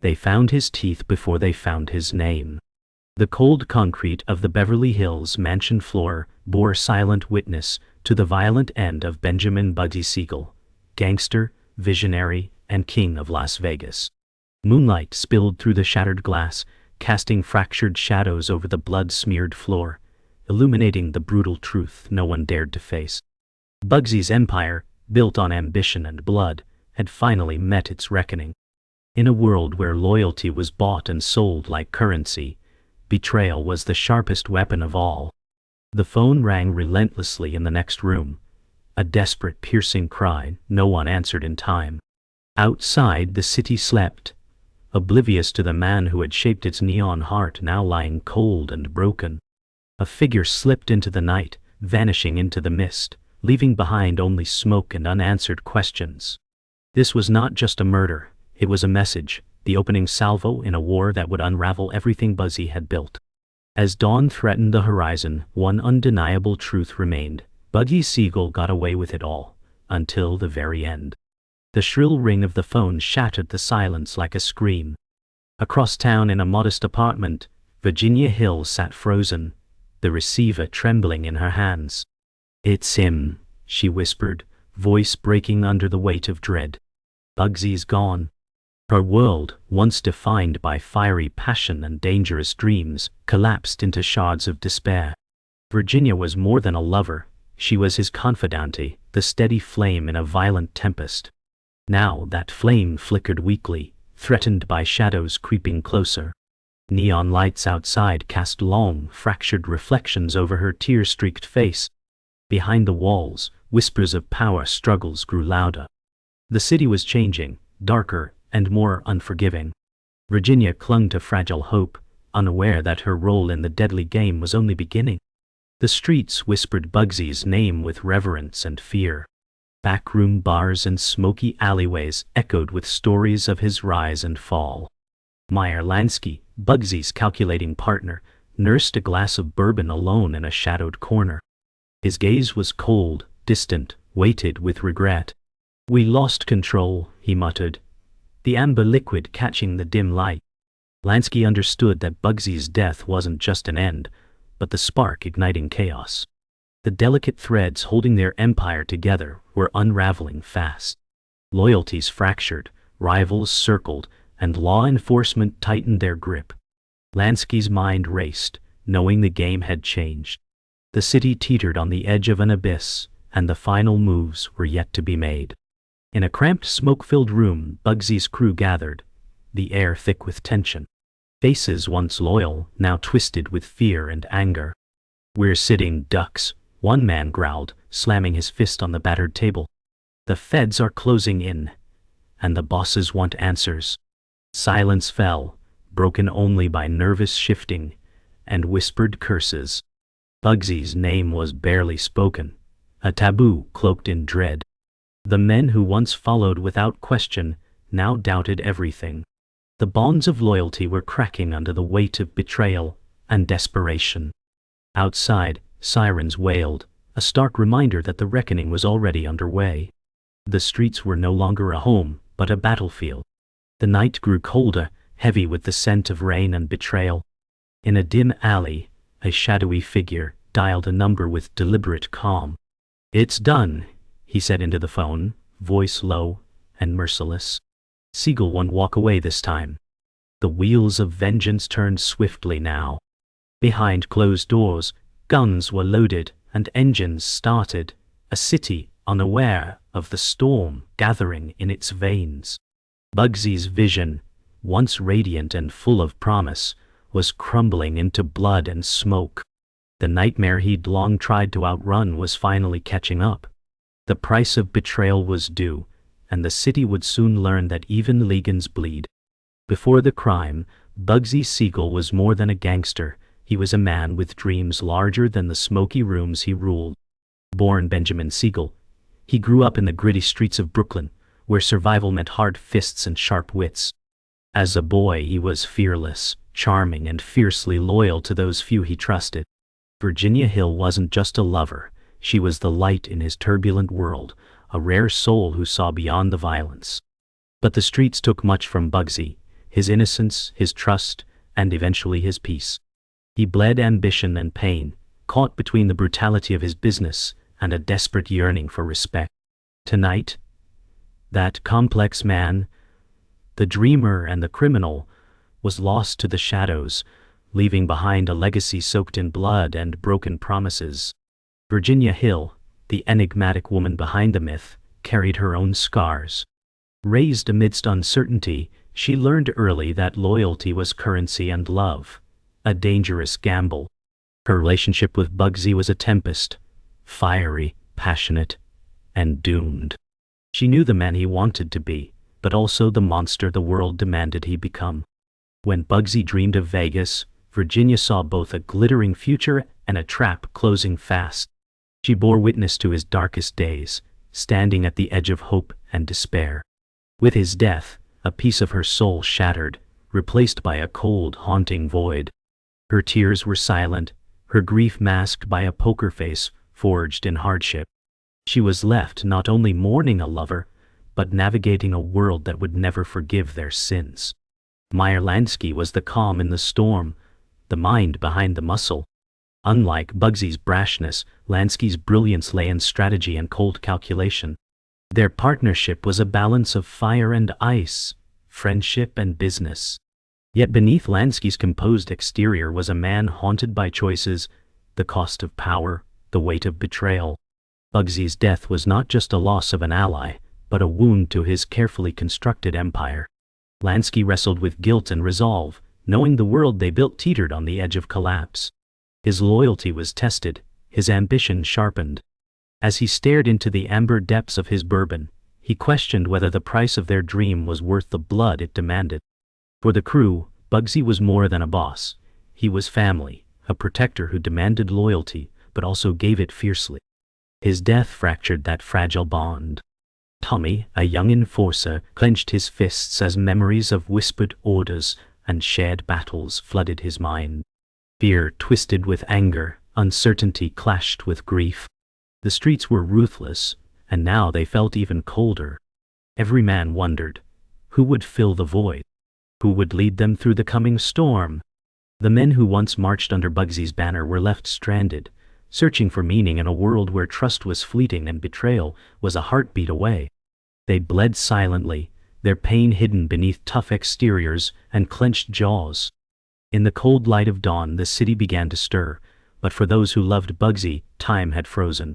They found his teeth before they found his name. The cold concrete of the Beverly Hills mansion floor bore silent witness to the violent end of Benjamin Bugsy Siegel, gangster, visionary, and king of Las Vegas. Moonlight spilled through the shattered glass, casting fractured shadows over the blood-smeared floor, illuminating the brutal truth no one dared to face. Bugsy's empire, built on ambition and blood, had finally met its reckoning. In a world where loyalty was bought and sold like currency, betrayal was the sharpest weapon of all. The phone rang relentlessly in the next room. A desperate, piercing cry no one answered in time. Outside, the city slept, oblivious to the man who had shaped its neon heart now lying cold and broken. A figure slipped into the night, vanishing into the mist, leaving behind only smoke and unanswered questions. This was not just a murder, it was a message, the opening salvo in a war that would unravel everything Bugsy had built. As dawn threatened the horizon, one undeniable truth remained: Bugsy Siegel got away with it all, until the very end. The shrill ring of the phone shattered the silence like a scream. Across town in a modest apartment, Virginia Hill sat frozen, the receiver trembling in her hands. "It's him," she whispered, voice breaking under the weight of dread. "Bugsy's gone." Her world, once defined by fiery passion and dangerous dreams, collapsed into shards of despair. Virginia was more than a lover, she was his confidante, the steady flame in a violent tempest. Now that flame flickered weakly, threatened by shadows creeping closer. Neon lights outside cast long, fractured reflections over her tear-streaked face. Behind the walls, whispers of power struggles grew louder. The city was changing, darker and more unforgiving. Virginia clung to fragile hope, unaware that her role in the deadly game was only beginning. The streets whispered Bugsy's name with reverence and fear. Backroom bars and smoky alleyways echoed with stories of his rise and fall. Meyer Lansky, Bugsy's calculating partner, nursed a glass of bourbon alone in a shadowed corner. His gaze was cold, distant, weighted with regret. "We lost control," he muttered, the amber liquid catching the dim light. Lansky understood that Bugsy's death wasn't just an end, but the spark igniting chaos. The delicate threads holding their empire together were unraveling fast. Loyalties fractured, rivals circled, and law enforcement tightened their grip. Lansky's mind raced, knowing the game had changed. The city teetered on the edge of an abyss, and the final moves were yet to be made. In a cramped, smoke-filled room, Bugsy's crew gathered, the air thick with tension. Faces once loyal, now twisted with fear and anger. "We're sitting ducks," one man growled, slamming his fist on the battered table. "The feds are closing in, and the bosses want answers." Silence fell, broken only by nervous shifting and whispered curses. Bugsy's name was barely spoken, a taboo cloaked in dread. The men who once followed without question now doubted everything. The bonds of loyalty were cracking under the weight of betrayal and desperation. Outside, sirens wailed, a stark reminder that the reckoning was already underway. The streets were no longer a home, but a battlefield. The night grew colder, heavy with the scent of rain and betrayal. In a dim alley, a shadowy figure dialed a number with deliberate calm. "It's done," he said into the phone, voice low and merciless. "Siegel won't walk away this time." The wheels of vengeance turned swiftly now. Behind closed doors, guns were loaded and engines started, a city unaware of the storm gathering in its veins. Bugsy's vision, once radiant and full of promise, was crumbling into blood and smoke. The nightmare he'd long tried to outrun was finally catching up. The price of betrayal was due, and the city would soon learn that even legions bleed. Before the crime, Bugsy Siegel was more than a gangster. He was a man with dreams larger than the smoky rooms he ruled. Born Benjamin Siegel, he grew up in the gritty streets of Brooklyn, where survival meant hard fists and sharp wits. As a boy, he was fearless, charming, and fiercely loyal to those few he trusted. Virginia Hill wasn't just a lover, she was the light in his turbulent world, a rare soul who saw beyond the violence. But the streets took much from Bugsy. his innocence, his trust, and eventually his peace. He bled ambition and pain, caught between the brutality of his business and a desperate yearning for respect. Tonight, that complex man, the dreamer and the criminal, was lost to the shadows, leaving behind a legacy soaked in blood and broken promises. Virginia Hill, the enigmatic woman behind the myth, carried her own scars. Raised amidst uncertainty, she learned early that loyalty was currency and love a dangerous gamble. Her relationship with Bugsy was a tempest, fiery, passionate, and doomed. She knew the man he wanted to be, but also the monster the world demanded he become. When Bugsy dreamed of Vegas, Virginia saw both a glittering future and a trap closing fast. She bore witness to his darkest days, standing at the edge of hope and despair. With his death, a piece of her soul shattered, replaced by a cold, haunting void. Her tears were silent, her grief masked by a poker face forged in hardship. She was left not only mourning a lover, but navigating a world that would never forgive their sins. Meyer Lansky was the calm in the storm, the mind behind the muscle. Unlike Bugsy's brashness, Lansky's brilliance lay in strategy and cold calculation. Their partnership was a balance of fire and ice, friendship and business. Yet beneath Lansky's composed exterior was a man haunted by choices, the cost of power, the weight of betrayal. Bugsy's death was not just a loss of an ally, but a wound to his carefully constructed empire. Lansky wrestled with guilt and resolve, knowing the world they built teetered on the edge of collapse. His loyalty was tested, his ambition sharpened. As he stared into the amber depths of his bourbon, he questioned whether the price of their dream was worth the blood it demanded. For the crew, Bugsy was more than a boss. He was family, a protector who demanded loyalty, but also gave it fiercely. His death fractured that fragile bond. Tommy, a young enforcer, clenched his fists as memories of whispered orders and shared battles flooded his mind. Fear twisted with anger, uncertainty clashed with grief. The streets were ruthless, and now they felt even colder. Every man wondered, who would fill the void? Who would lead them through the coming storm? The men who once marched under Bugsy's banner were left stranded, searching for meaning in a world where trust was fleeting and betrayal was a heartbeat away. They bled silently, their pain hidden beneath tough exteriors and clenched jaws. In the cold light of dawn, the city began to stir, but for those who loved Bugsy, time had frozen.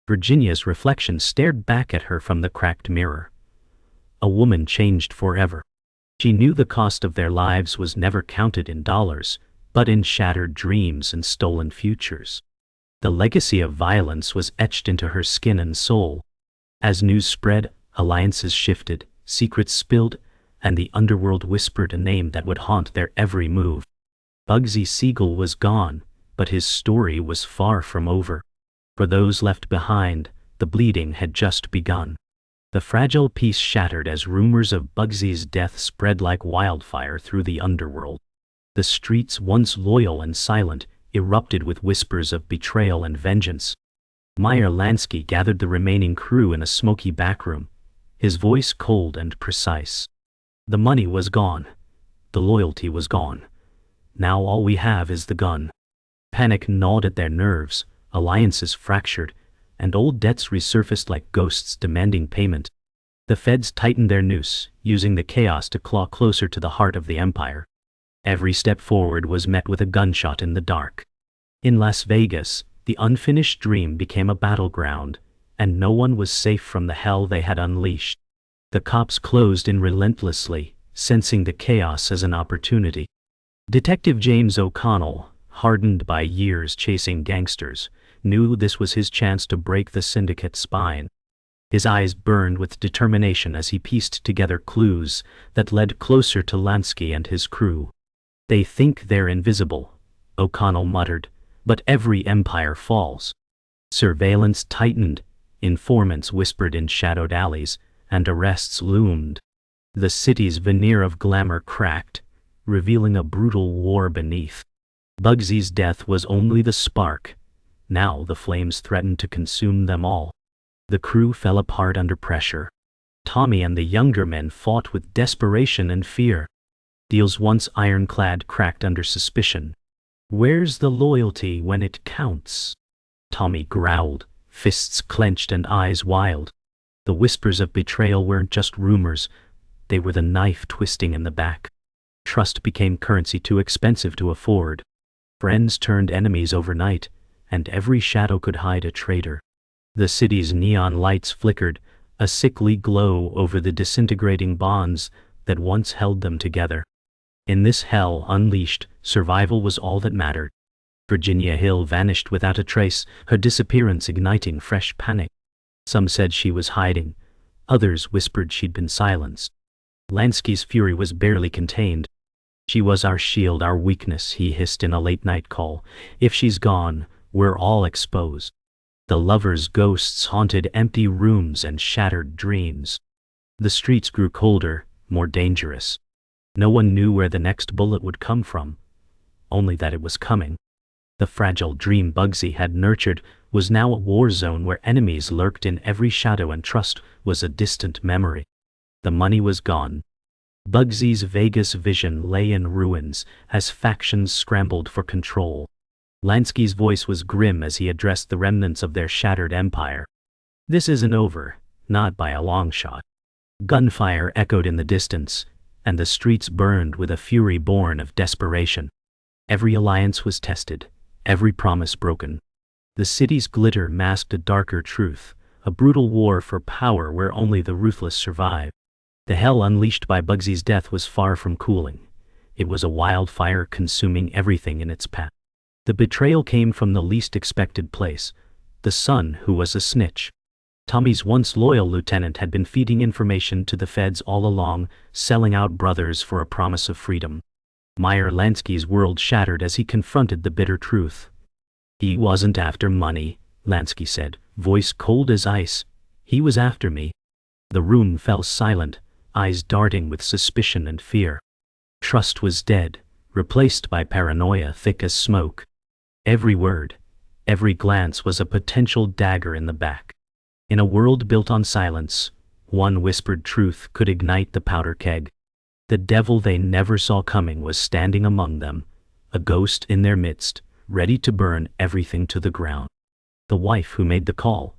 Virginia's reflection stared back at her from the cracked mirror. A woman changed forever. She knew the cost of their lives was never counted in dollars, but in shattered dreams and stolen futures. The legacy of violence was etched into her skin and soul. As news spread, alliances shifted, secrets spilled, and the underworld whispered a name that would haunt their every move. Bugsy Siegel was gone, but his story was far from over. For those left behind, the bleeding had just begun. The fragile peace shattered as rumors of Bugsy's death spread like wildfire through the underworld. The streets, once loyal and silent, erupted with whispers of betrayal and vengeance. Meyer Lansky gathered the remaining crew in a smoky backroom, his voice cold and precise. The money was gone. The loyalty was gone. Now all we have is the gun. Panic gnawed at their nerves, alliances fractured, and old debts resurfaced like ghosts demanding payment. The feds tightened their noose, using the chaos to claw closer to the heart of the empire. Every step forward was met with a gunshot in the dark. In Las Vegas, the unfinished dream became a battleground, and no one was safe from the hell they had unleashed. The cops closed in relentlessly, sensing the chaos as an opportunity. Detective James O'Connell, hardened by years chasing gangsters, knew this was his chance to break the syndicate's spine. His eyes burned with determination as he pieced together clues that led closer to Lansky and his crew. "They think they're invisible," O'Connell muttered, "but every empire falls." Surveillance tightened, informants whispered in shadowed alleys, and arrests loomed. The city's veneer of glamour cracked, revealing a brutal war beneath. Bugsy's death was only the spark. Now the flames threatened to consume them all. The crew fell apart under pressure. Tommy and the younger men fought with desperation and fear. Deals once ironclad cracked under suspicion. Where's the loyalty when it counts? Tommy growled, fists clenched and eyes wild. The whispers of betrayal weren't just rumors, they were the knife twisting in the back. Trust became currency too expensive to afford. Friends turned enemies overnight, and every shadow could hide a traitor. The city's neon lights flickered, a sickly glow over the disintegrating bonds that once held them together. In this hell unleashed, survival was all that mattered. Virginia Hill vanished without a trace, her disappearance igniting fresh panic. Some said she was hiding, others whispered she'd been silenced. Lansky's fury was barely contained. She was our shield, our weakness, he hissed in a late-night call. If she's gone, we're all exposed. The lovers' ghosts haunted empty rooms and shattered dreams. The streets grew colder, more dangerous. No one knew where the next bullet would come from, only that it was coming. The fragile dream Bugsy had nurtured was now a war zone where enemies lurked in every shadow and trust was a distant memory. The money was gone. Bugsy's Vegas vision lay in ruins as factions scrambled for control. Lansky's voice was grim as he addressed the remnants of their shattered empire. This isn't over, not by a long shot. Gunfire echoed in the distance, and the streets burned with a fury born of desperation. Every alliance was tested, every promise broken. The city's glitter masked a darker truth, a brutal war for power where only the ruthless survive. The hell unleashed by Bugsy's death was far from cooling. It was a wildfire consuming everything in its path. The betrayal came from the least expected place, the son who was a snitch. Tommy's once loyal lieutenant had been feeding information to the feds all along, selling out brothers for a promise of freedom. Meyer Lansky's world shattered as he confronted the bitter truth. He wasn't after money, Lansky said, voice cold as ice. He was after me. The room fell silent, eyes darting with suspicion and fear. Trust was dead, replaced by paranoia thick as smoke. Every word, every glance was a potential dagger in the back. In a world built on silence, one whispered truth could ignite the powder keg. The devil they never saw coming was standing among them, a ghost in their midst, ready to burn everything to the ground. The wife who made the call.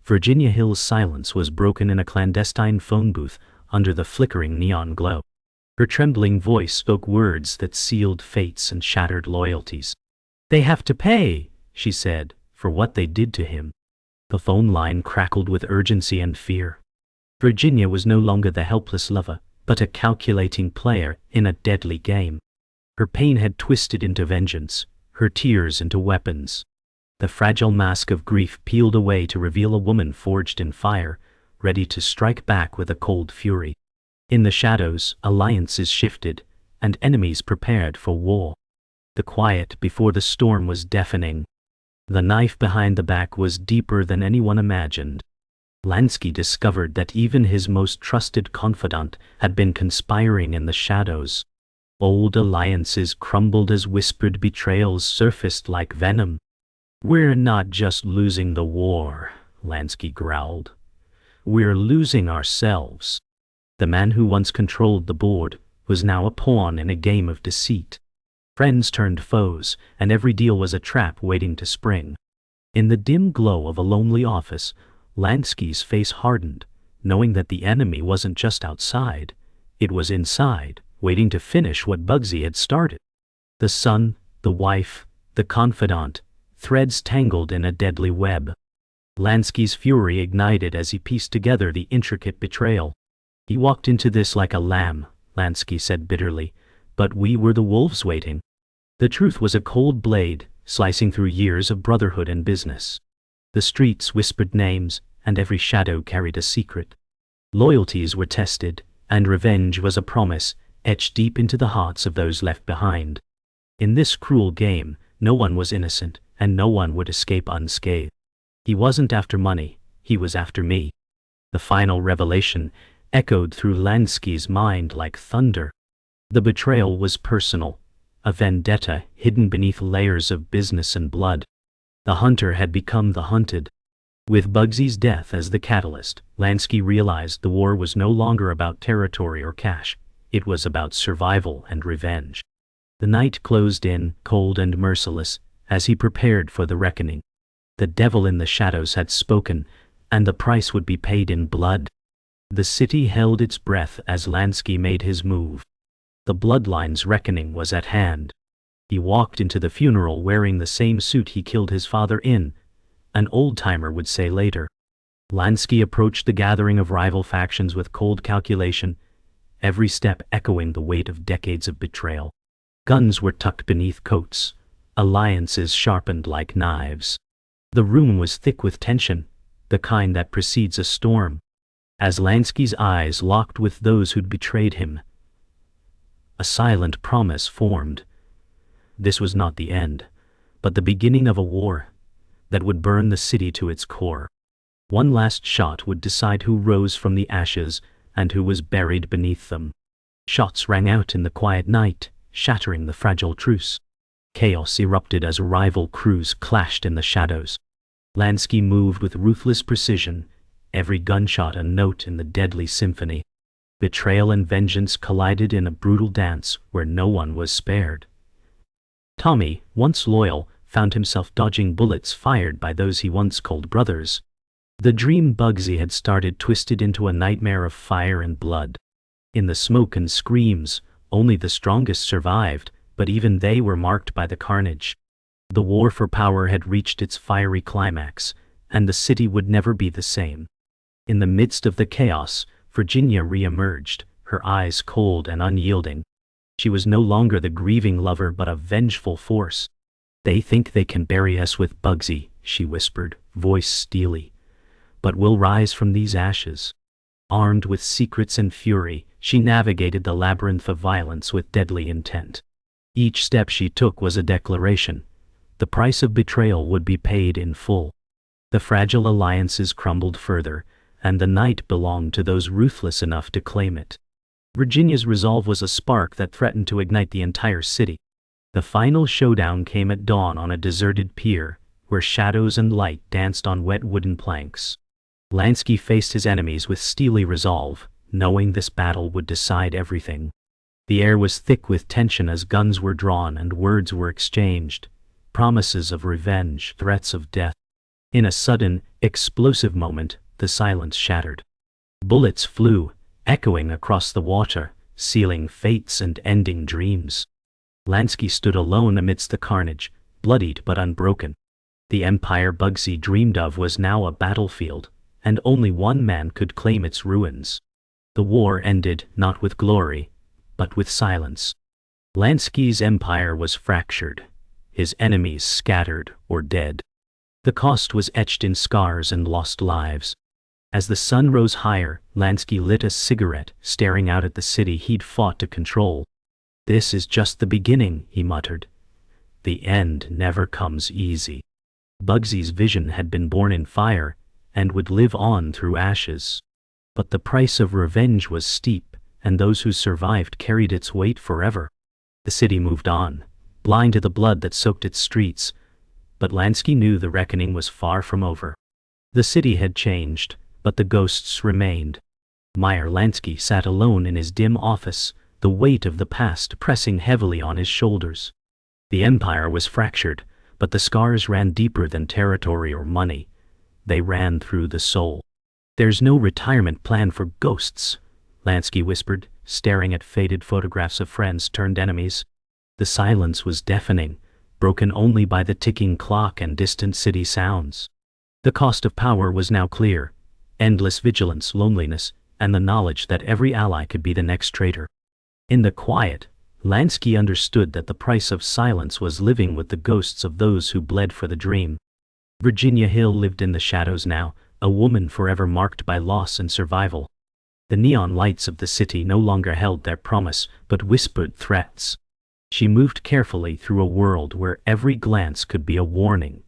Virginia Hill's silence was broken in a clandestine phone booth under the flickering neon glow. Her trembling voice spoke words that sealed fates and shattered loyalties. "They have to pay," she said, "for what they did to him." The phone line crackled with urgency and fear. Virginia was no longer the helpless lover, but a calculating player in a deadly game. Her pain had twisted into vengeance, her tears into weapons. The fragile mask of grief peeled away to reveal a woman forged in fire, ready to strike back with a cold fury. In the shadows, alliances shifted, and enemies prepared for war. The quiet before the storm was deafening. The knife behind the back was deeper than anyone imagined. Lansky discovered that even his most trusted confidant had been conspiring in the shadows. Old alliances crumbled as whispered betrayals surfaced like venom. "We're not just losing the war," Lansky growled. "We're losing ourselves." The man who once controlled the board was now a pawn in a game of deceit. Friends turned foes, and every deal was a trap waiting to spring. In the dim glow of a lonely office, Lansky's face hardened, knowing that the enemy wasn't just outside, it was inside, waiting to finish what Bugsy had started. The son, the wife, the confidant, threads tangled in a deadly web. Lansky's fury ignited as he pieced together the intricate betrayal. "He walked into this like a lamb," Lansky said bitterly, "but we were the wolves waiting." The truth was a cold blade, slicing through years of brotherhood and business. The streets whispered names, and every shadow carried a secret. Loyalties were tested, and revenge was a promise, etched deep into the hearts of those left behind. In this cruel game, no one was innocent, and no one would escape unscathed. He wasn't after money, he was after me. The final revelation echoed through Lansky's mind like thunder. The betrayal was personal, a vendetta hidden beneath layers of business and blood. The hunter had become the hunted. With Bugsy's death as the catalyst, Lansky realized the war was no longer about territory or cash. It was about survival and revenge. The night closed in, cold and merciless, as he prepared for the reckoning. The devil in the shadows had spoken, and the price would be paid in blood. The city held its breath as Lansky made his move. The bloodline's reckoning was at hand. He walked into the funeral wearing the same suit he killed his father in, an old-timer would say later. Lansky approached the gathering of rival factions with cold calculation, every step echoing the weight of decades of betrayal. Guns were tucked beneath coats, alliances sharpened like knives. The room was thick with tension, the kind that precedes a storm. As Lansky's eyes locked with those who'd betrayed him, a silent promise formed. This was not the end, but the beginning of a war that would burn the city to its core. One last shot would decide who rose from the ashes and who was buried beneath them. Shots rang out in the quiet night, shattering the fragile truce. Chaos erupted as rival crews clashed in the shadows. Lansky moved with ruthless precision, every gunshot a note in the deadly symphony. Betrayal and vengeance collided in a brutal dance where no one was spared. Tommy, once loyal, found himself dodging bullets fired by those he once called brothers. The dream Bugsy had started twisted into a nightmare of fire and blood. In the smoke and screams, only the strongest survived, but even they were marked by the carnage. The war for power had reached its fiery climax, and the city would never be the same. In the midst of the chaos, Virginia re-emerged, her eyes cold and unyielding. She was no longer the grieving lover but a vengeful force. "They think they can bury us with Bugsy," she whispered, voice steely. "But we'll rise from these ashes." Armed with secrets and fury, she navigated the labyrinth of violence with deadly intent. Each step she took was a declaration. The price of betrayal would be paid in full. The fragile alliances crumbled further, and the night belonged to those ruthless enough to claim it. Virginia's resolve was a spark that threatened to ignite the entire city. The final showdown came at dawn on a deserted pier, where shadows and light danced on wet wooden planks. Lansky faced his enemies with steely resolve, knowing this battle would decide everything. The air was thick with tension as guns were drawn and words were exchanged, promises of revenge, threats of death. In a sudden, explosive moment, the silence shattered. Bullets flew, echoing across the water, sealing fates and ending dreams. Lansky stood alone amidst the carnage, bloodied but unbroken. The empire Bugsy dreamed of was now a battlefield, and only one man could claim its ruins. The war ended not with glory, but with silence. Lansky's empire was fractured, his enemies scattered or dead. The cost was etched in scars and lost lives. As the sun rose higher, Lansky lit a cigarette, staring out at the city he'd fought to control. "This is just the beginning," he muttered. "The end never comes easy." Bugsy's vision had been born in fire, and would live on through ashes. But the price of revenge was steep, and those who survived carried its weight forever. The city moved on, blind to the blood that soaked its streets, but Lansky knew the reckoning was far from over. The city had changed, but the ghosts remained. Meyer Lansky sat alone in his dim office, the weight of the past pressing heavily on his shoulders. The empire was fractured, but the scars ran deeper than territory or money. They ran through the soul. "There's no retirement plan for ghosts," Lansky whispered, staring at faded photographs of friends turned enemies. The silence was deafening, broken only by the ticking clock and distant city sounds. The cost of power was now clear: endless vigilance, loneliness, and the knowledge that every ally could be the next traitor. In the quiet, Lansky understood that the price of silence was living with the ghosts of those who bled for the dream. Virginia Hill lived in the shadows now, a woman forever marked by loss and survival. The neon lights of the city no longer held their promise, but whispered threats. She moved carefully through a world where every glance could be a warning,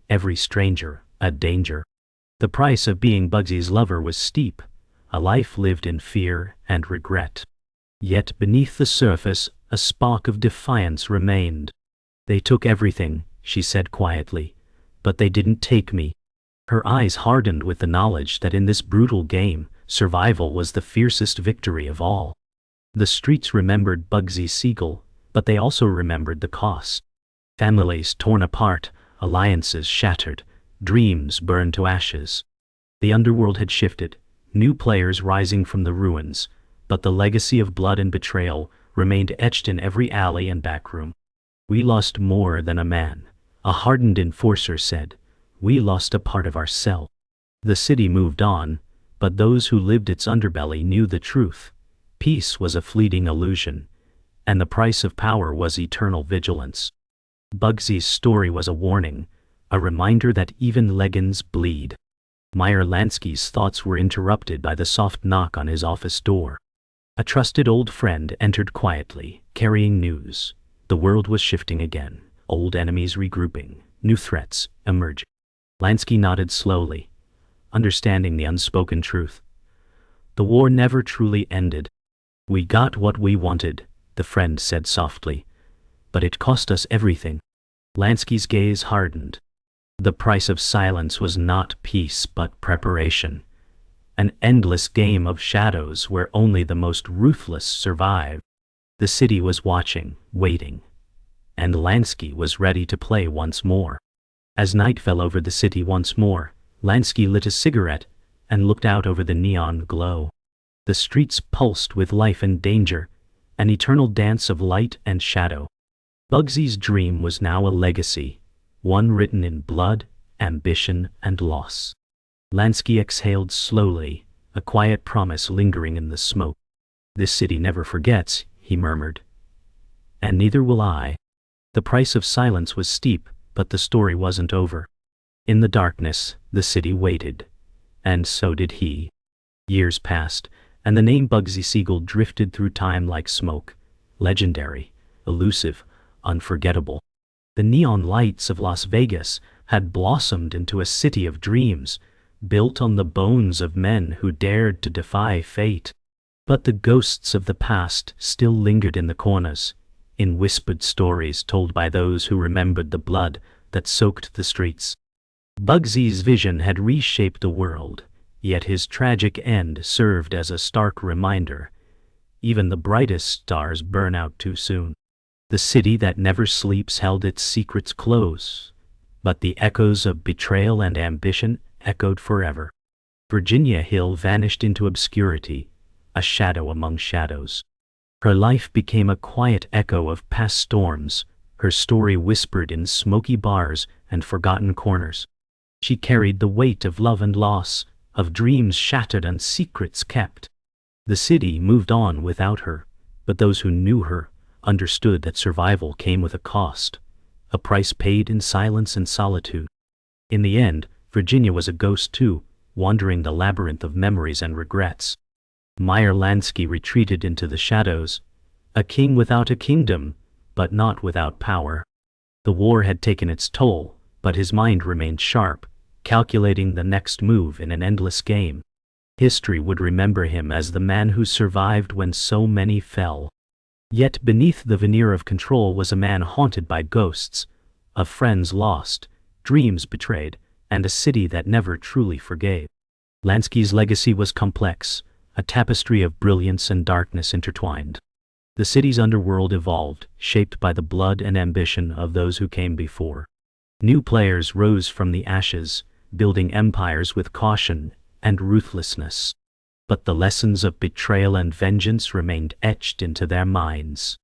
every stranger a danger. The price of being Bugsy's lover was steep, a life lived in fear and regret. Yet beneath the surface, a spark of defiance remained. "They took everything," she said quietly, "but they didn't take me." Her eyes hardened with the knowledge that in this brutal game, survival was the fiercest victory of all. The streets remembered Bugsy Siegel, but they also remembered the cost. Families torn apart, alliances shattered, dreams burned to ashes. The underworld had shifted, new players rising from the ruins, but the legacy of blood and betrayal remained etched in every alley and backroom. "We lost more than a man," a hardened enforcer said. "We lost a part of ourselves." The city moved on, but those who lived its underbelly knew the truth. Peace was a fleeting illusion, and the price of power was eternal vigilance. Bugsy's story was a warning, a reminder that even legends bleed. Meyer Lansky's thoughts were interrupted by the soft knock on his office door. A trusted old friend entered quietly, carrying news. The world was shifting again, old enemies regrouping, new threats emerging. Lansky nodded slowly, understanding the unspoken truth. The war never truly ended. "We got what we wanted," the friend said softly, "but it cost us everything." Lansky's gaze hardened. The price of silence was not peace but preparation. An endless game of shadows where only the most ruthless survive. The city was watching, waiting, and Lansky was ready to play once more. As night fell over the city once more, Lansky lit a cigarette and looked out over the neon glow. The streets pulsed with life and danger, an eternal dance of light and shadow. Bugsy's dream was now a legacy, one written in blood, ambition, and loss. Lansky exhaled slowly, a quiet promise lingering in the smoke. "This city never forgets," he murmured. "And neither will I." The price of silence was steep, but the story wasn't over. In the darkness, the city waited. And so did he. Years passed, and the name Bugsy Siegel drifted through time like smoke, legendary, elusive, unforgettable. The neon lights of Las Vegas had blossomed into a city of dreams, built on the bones of men who dared to defy fate. But the ghosts of the past still lingered in the corners, in whispered stories told by those who remembered the blood that soaked the streets. Bugsy's vision had reshaped the world, yet his tragic end served as a stark reminder. Even the brightest stars burn out too soon. The city that never sleeps held its secrets close, but the echoes of betrayal and ambition echoed forever. Virginia Hill vanished into obscurity, a shadow among shadows. Her life became a quiet echo of past storms, her story whispered in smoky bars and forgotten corners. She carried the weight of love and loss, of dreams shattered and secrets kept. The city moved on without her, but those who knew her understood that survival came with a cost, a price paid in silence and solitude. In the end, Virginia was a ghost too, wandering the labyrinth of memories and regrets. Meyer Lansky retreated into the shadows, a king without a kingdom, but not without power. The war had taken its toll, but his mind remained sharp, calculating the next move in an endless game. History would remember him as the man who survived when so many fell. Yet beneath the veneer of control was a man haunted by ghosts, of friends lost, dreams betrayed, and a city that never truly forgave. Lansky's legacy was complex, a tapestry of brilliance and darkness intertwined. The city's underworld evolved, shaped by the blood and ambition of those who came before. New players rose from the ashes, building empires with caution and ruthlessness. But the lessons of betrayal and vengeance remained etched into their minds.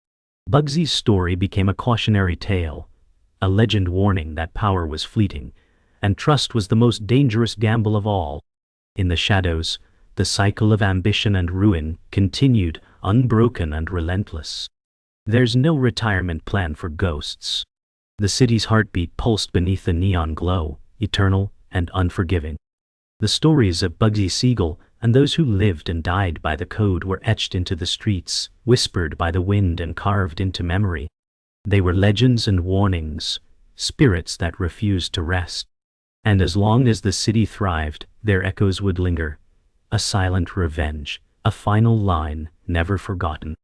Bugsy's story became a cautionary tale, a legend warning that power was fleeting, and trust was the most dangerous gamble of all. In the shadows, the cycle of ambition and ruin continued, unbroken and relentless. There's no retirement plan for ghosts. The city's heartbeat pulsed beneath the neon glow, eternal and unforgiving. The stories of Bugsy Siegel and those who lived and died by the code were etched into the streets, whispered by the wind and carved into memory. They were legends and warnings, spirits that refused to rest. And as long as the city thrived, their echoes would linger, a silent revenge, a final line never forgotten.